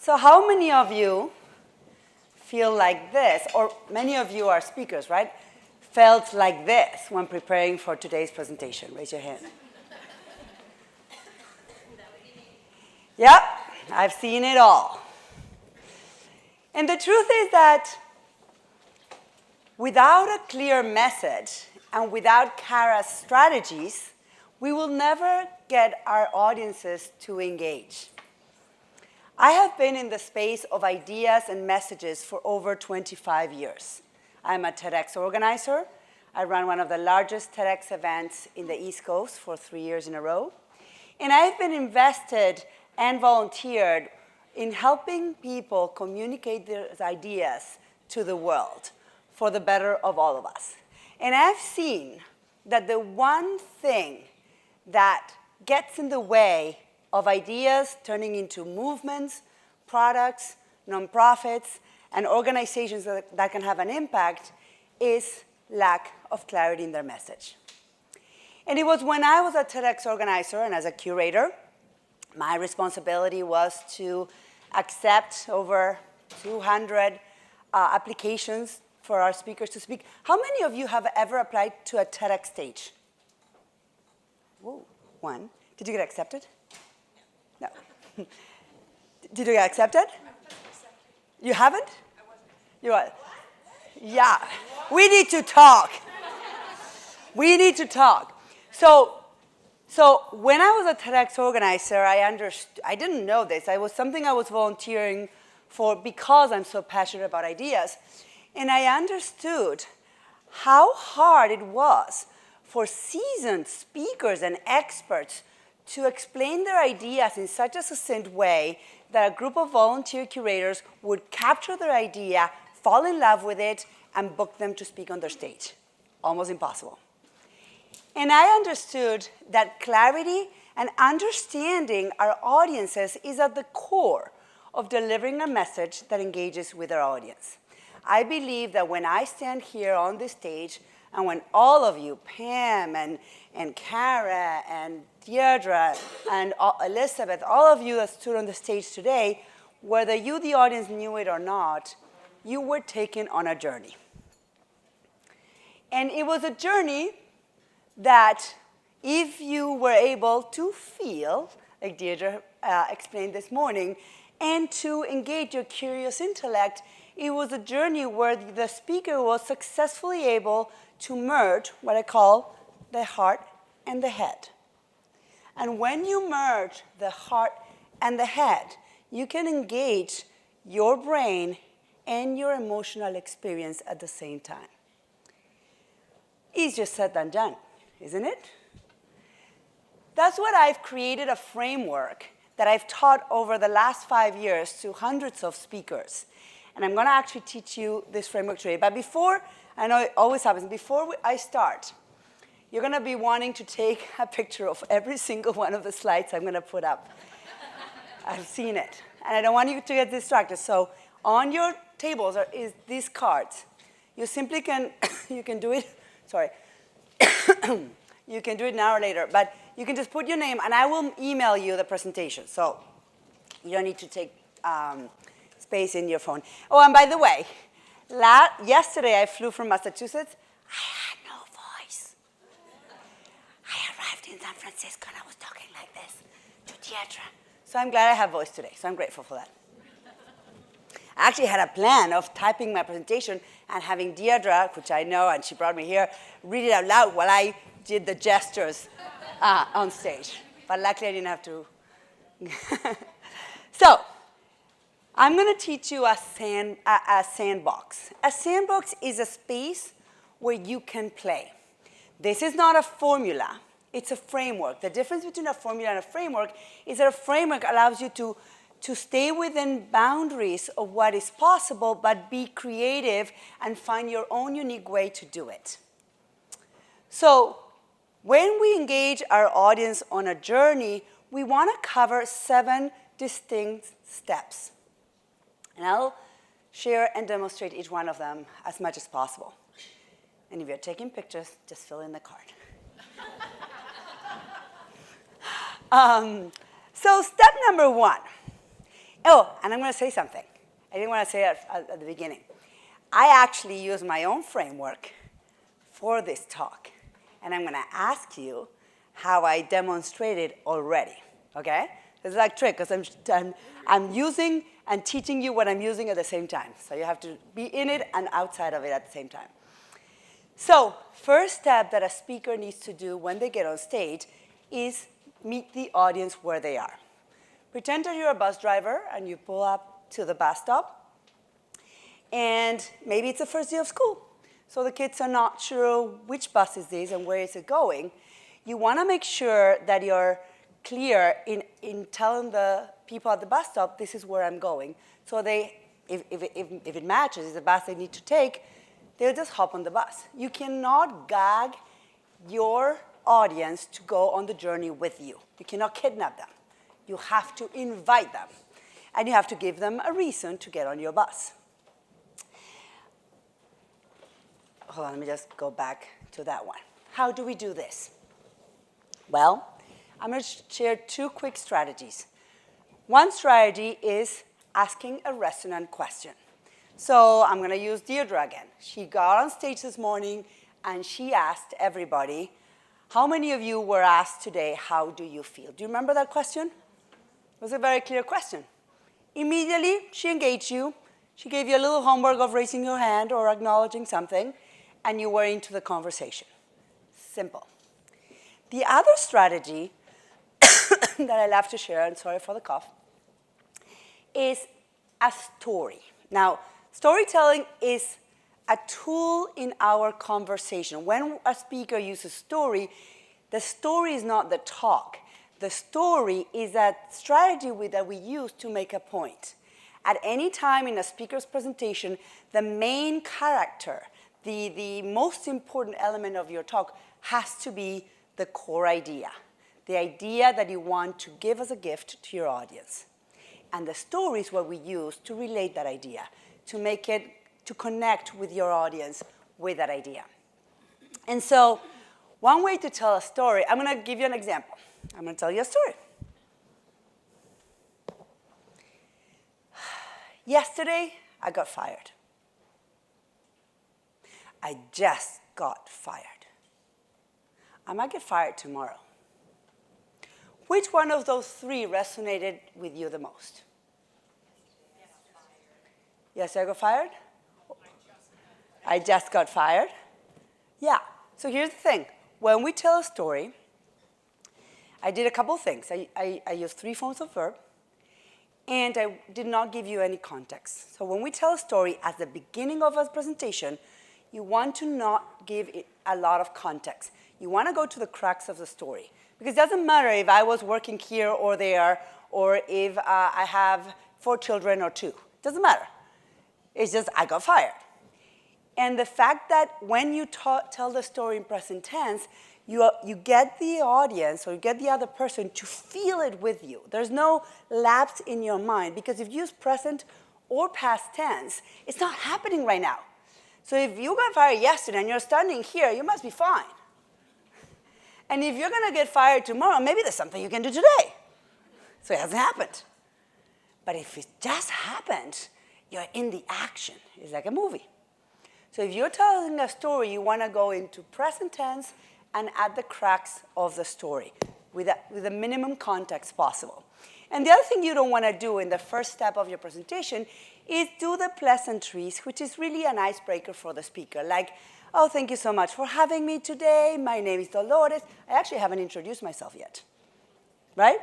So how many of you feel like this, or many of you are speakers, right? Felt like this when preparing for today's presentation? Raise your hand. Yep, I've seen it all. And the truth is that without a clear message and without Kara's strategies, we will never get our audiences to engage. I have been in the space of ideas and messages for over 25 years. I'm a TEDx organizer. I run one of the largest TEDx events in the East Coast for 3 years in a row. And I've been invested and volunteered in helping people communicate their ideas to the world for the better of all of us. And I've seen that the one thing that gets in the way of ideas turning into movements, products, nonprofits, and organizations that can have an impact is lack of clarity in their message. And it was when I was a TEDx organizer and as a curator, my responsibility was to accept over 200 applications for our speakers to speak. How many of you have ever applied to a TEDx stage? Whoa, one. Did you get accepted? No. Did you get accepted? You haven't? You are? Yeah. We need to talk. We need to talk. So when I was a TEDx organizer, I didn't know this. It was something I was volunteering for because I'm so passionate about ideas. And I understood how hard it was for seasoned speakers and experts to explain their ideas in such a succinct way that a group of volunteer curators would capture their idea, fall in love with it, and book them to speak on their stage. Almost impossible. And I understood that clarity and understanding our audiences is at the core of delivering a message that engages with our audience. I believe that when I stand here on this stage, and when all of you, Pam and Kara and Deirdre and Elizabeth, all of you that stood on the stage today, whether you, the audience, knew it or not, you were taken on a journey. And it was a journey that if you were able to feel, like Deirdre explained this morning, and to engage your curious intellect, it was a journey where the speaker was successfully able to merge what I call the heart and the head. And when you merge the heart and the head, you can engage your brain and your emotional experience at the same time. Easier said than done, isn't it? That's what I've created a framework that I've taught over the last 5 years to hundreds of speakers. And I'm going to actually teach you this framework today. But before, I know it always happens, before I start, you're going to be wanting to take a picture of every single one of the slides I'm going to put up. I've seen it. And I don't want you to get distracted. So on your tables is these cards. You simply you can do it, sorry. You can do it now or later. But you can just put your name, and I will email you the presentation. So you don't need to take space in your phone. Oh, and by the way, yesterday I flew from Massachusetts. I had no voice. I arrived in San Francisco and I was talking like this to Deirdre. So I'm glad I have voice today. So I'm grateful for that. I actually had a plan of typing my presentation and having Deirdre, which I know, and she brought me here, read it out loud while I did the gestures on stage. But luckily I didn't have to. So I'm going to teach you a sandbox. A sandbox is a space where you can play. This is not a formula. It's a framework. The difference between a formula and a framework is that a framework allows you to stay within boundaries of what is possible, but be creative and find your own unique way to do it. So when we engage our audience on a journey, we want to cover 7 distinct steps. And I'll share and demonstrate each one of them as much as possible. And if you're taking pictures, just fill in the card. So step number 1 Oh, and I'm going to say something. I didn't want to say it at the beginning. I actually use my own framework for this talk. And I'm going to ask you how I demonstrated already, okay? It's like a trick, because I'm using and teaching you what I'm using at the same time. So you have to be in it and outside of it at the same time. So first step that a speaker needs to do when they get on stage is meet the audience where they are. Pretend that you're a bus driver and you pull up to the bus stop. And maybe it's the first day of school. So the kids are not sure which bus is this and where is it going. You want to make sure that you're clear in telling the people at the bus stop, this is where I'm going. So they, if it matches, it's the bus they need to take, they'll just hop on the bus. You cannot gag your audience to go on the journey with you. You cannot kidnap them. You have to invite them. And you have to give them a reason to get on your bus. Hold on, let me just go back to that one. How do we do this? Well, I'm going to share two quick strategies. One strategy is asking a resonant question. So I'm going to use Deirdre again. She got on stage this morning, and she asked everybody, how many of you were asked today, how do you feel? Do you remember that question? It was a very clear question. Immediately, she engaged you. She gave you a little homework of raising your hand or acknowledging something, and you were into the conversation. Simple. The other strategy that I love to share, and sorry for the cough, is a story. Now, storytelling is a tool in our conversation. When a speaker uses story, the story is not the talk. The story is a strategy that we use to make a point. At any time in a speaker's presentation, the main character, the most important element of your talk has to be the core idea, the idea that you want to give as a gift to your audience. And the story is what we use to relate that idea, to make it, to connect with your audience with that idea. And so one way to tell a story, I'm going to give you an example. I'm going to tell you a story. Yesterday, I got fired. I just got fired. I might get fired tomorrow. Which one of those three resonated with you the most? Yes, I got fired? I just got fired? Yeah. So here's the thing. When we tell a story, I did a couple things. I used 3 forms of verb, and I did not give you any context. So when we tell a story at the beginning of a presentation, you want to not give it a lot of context. You want to go to the crux of the story. Because it doesn't matter if I was working here or there, or if I have 4 children or 2. It doesn't matter. It's just I got fired. And the fact that when you tell the story in present tense, you get the audience or you get the other person to feel it with you. There's no lapse in your mind, because if you use present or past tense, it's not happening right now. So if you got fired yesterday and you're standing here, you must be fine. And if you're going to get fired tomorrow, maybe there's something you can do today. So it hasn't happened. But if it just happened, you're in the action. It's like a movie. So if you're telling a story, you want to go into present tense and at the crux of the story with the minimum context possible. And the other thing you don't want to do in the first step of your presentation is do the pleasantries, which is really an icebreaker for the speaker. Like, oh, thank you so much for having me today. My name is Dolores. I actually haven't introduced myself yet, right?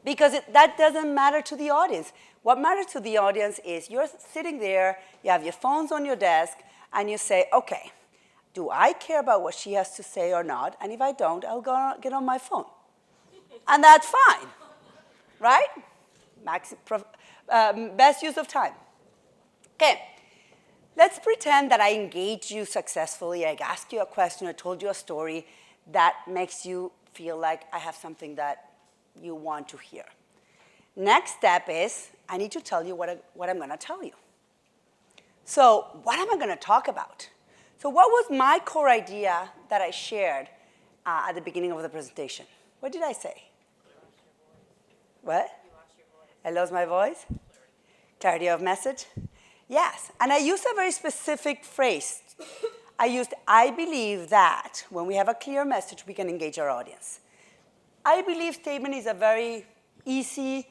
Because that doesn't matter to the audience. What matters to the audience is you're sitting there, you have your phones on your desk, and you say, okay, do I care about what she has to say or not? And if I don't, I'll go get on my phone. And that's fine, right? Best use of time. Okay, let's pretend that I engaged you successfully. I asked you a question or told you a story that makes you feel like I have something that you want to hear. Next step is I need to tell you what I'm going to tell you. So what am I going to talk about? So what was my core idea that I shared at the beginning of the presentation? What did I say? What? I lost my voice? Clarity of message? Yes, and I used a very specific phrase. I used, I believe that when we have a clear message, we can engage our audience. I believe statement is a very easy,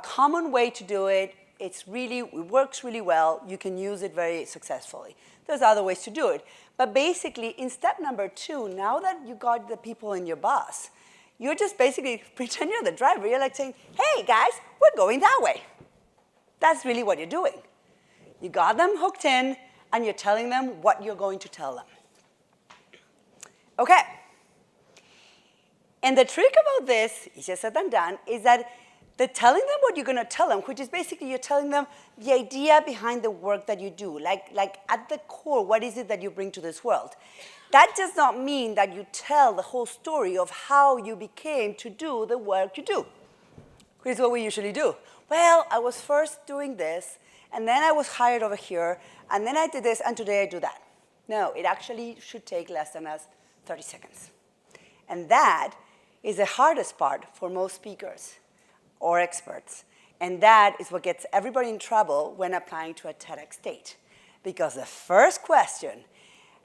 common way to do it. It works really well. You can use it very successfully. There's other ways to do it. But basically, in step number 2, now that you got the people in your bus, you're just basically pretend you're the driver. You're like saying, hey, guys, we're going that way. That's really what you're doing. You got them hooked in, and you're telling them what you're going to tell them. Okay. And the trick about this, easier said than done, is that the telling them what you're going to tell them, which is basically you're telling them the idea behind the work that you do, like at the core, what is it that you bring to this world? That does not mean that you tell the whole story of how you became to do the work you do. Here's what we usually do. Well, I was first doing this, and then I was hired over here, and then I did this, and today I do that. No, it actually should take less than 30 seconds. And that is the hardest part for most speakers or experts. And that is what gets everybody in trouble when applying to a TEDx stage. Because the first question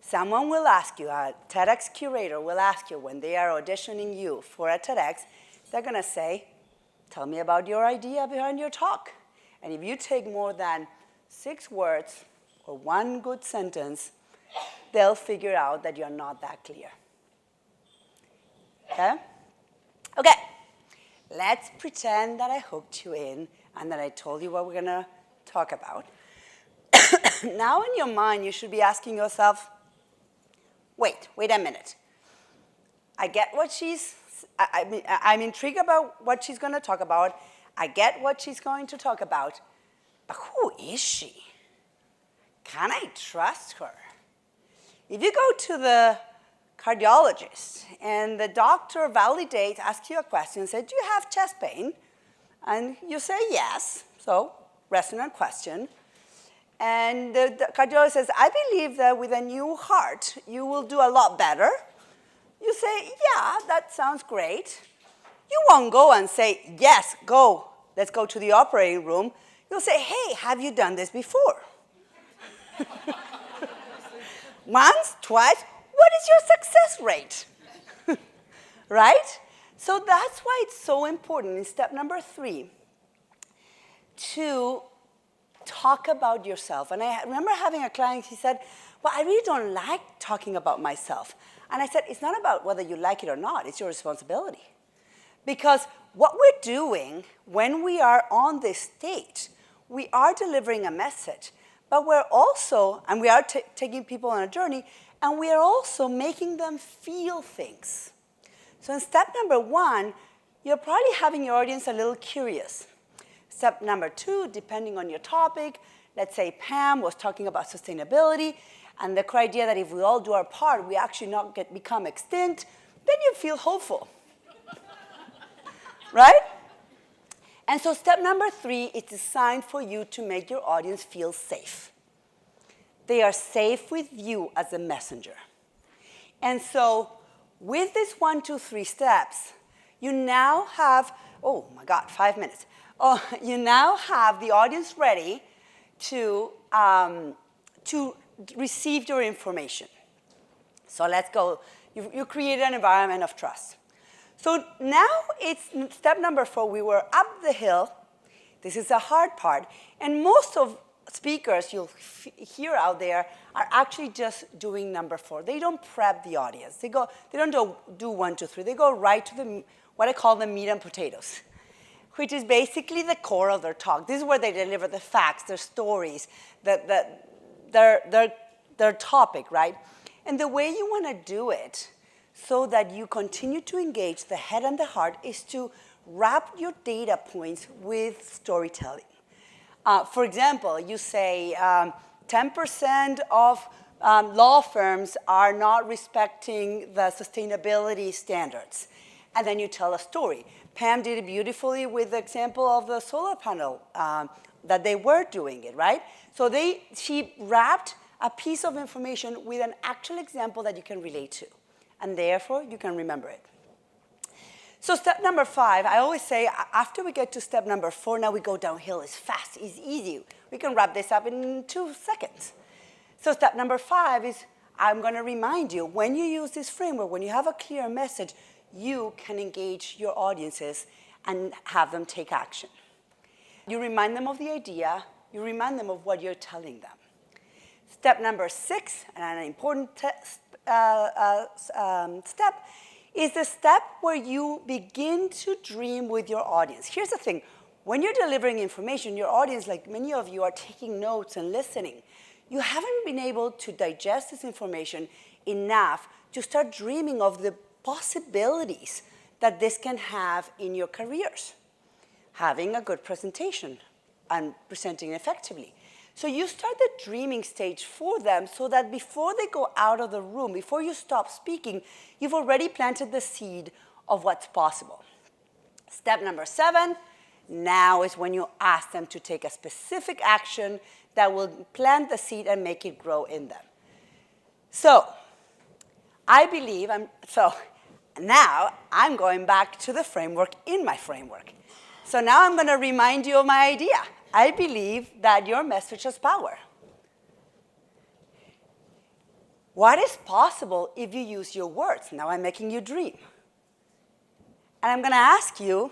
someone will ask you, a TEDx curator will ask you when they are auditioning you for a TEDx, they're going to say, tell me about your idea behind your talk. And if you take more than 6 words or 1 good sentence, they'll figure out that you're not that clear. Okay? Okay. Let's pretend that I hooked you in and that I told you what we're going to talk about. Now in your mind, you should be asking yourself, wait a minute. I get what I'm intrigued about what she's going to talk about. I get what she's going to talk about. But who is she? Can I trust her? If you go to the cardiologist and the doctor validates, asks you a question, says, do you have chest pain? And you say yes, so resonant question. And the cardiologist says, I believe that with a new heart, you will do a lot better. You say, yeah, that sounds great. You won't go and say, yes, go, let's go to the operating room. You'll say, hey, have you done this before? Once, twice, what is your success rate? Right? So that's why it's so important in step number 3 to talk about yourself. And I remember having a client, he said, well, I really don't like talking about myself. And I said, it's not about whether you like it or not, it's your responsibility. Because what we're doing when we are on this stage, we are delivering a message, but we're also, and we are taking people on a journey, and we are also making them feel things. So in step number 1, you're probably having your audience a little curious. Step number 2, depending on your topic, let's say Pam was talking about sustainability, and the core idea that if we all do our part, we actually not become extinct, then you feel hopeful. Right? And so step number 3 is designed for you to make your audience feel safe. They are safe with you as a messenger. And so with these 1, 2, 3 steps, you now have, oh my God, 5 minutes. Oh, you now have the audience ready to receive your information. So let's go. You created an environment of trust. So now it's step number 4. We were up the hill. This is the hard part. And most of speakers you'll hear out there are actually just doing number 4. They don't prep the audience. They don't do 1, 2, 3. They go right to what I call the meat and potatoes, which is basically the core of their talk. This is where they deliver the facts, their stories, their topic, right? And the way you want to do it so that you continue to engage the head and the heart is to wrap your data points with storytelling. For example, you say 10% of law firms are not respecting the sustainability standards. And then you tell a story. Pam did it beautifully with the example of the solar panel that they were doing it, right? So she wrapped a piece of information with an actual example that you can relate to. And therefore, you can remember it. So step number 5, I always say after we get to step number 4, now we go downhill. It's fast, it's easy. We can wrap this up in 2 seconds. So step number 5 is I'm going to remind you, when you use this framework, when you have a clear message, you can engage your audiences and have them take action. You remind them of the idea. You remind them of what you're telling them. Step number 6, and an important step, is the step where you begin to dream with your audience. Here's the thing. When you're delivering information, your audience, like many of you, are taking notes and listening. You haven't been able to digest this information enough to start dreaming of the possibilities that this can have in your careers. Having a good presentation and presenting effectively. So you start the dreaming stage for them so that before they go out of the room, before you stop speaking, you've already planted the seed of what's possible. Step number 7, now is when you ask them to take a specific action that will plant the seed and make it grow in them. So I believe, now I'm going back to the framework in my framework. So now I'm going to remind you of my idea. I believe that your message has power. What is possible if you use your words? Now I'm making you dream. And I'm going to ask you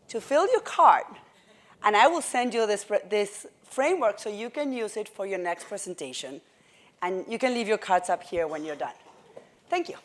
to fill your card, and I will send you this framework so you can use it for your next presentation. And you can leave your cards up here when you're done. Thank you.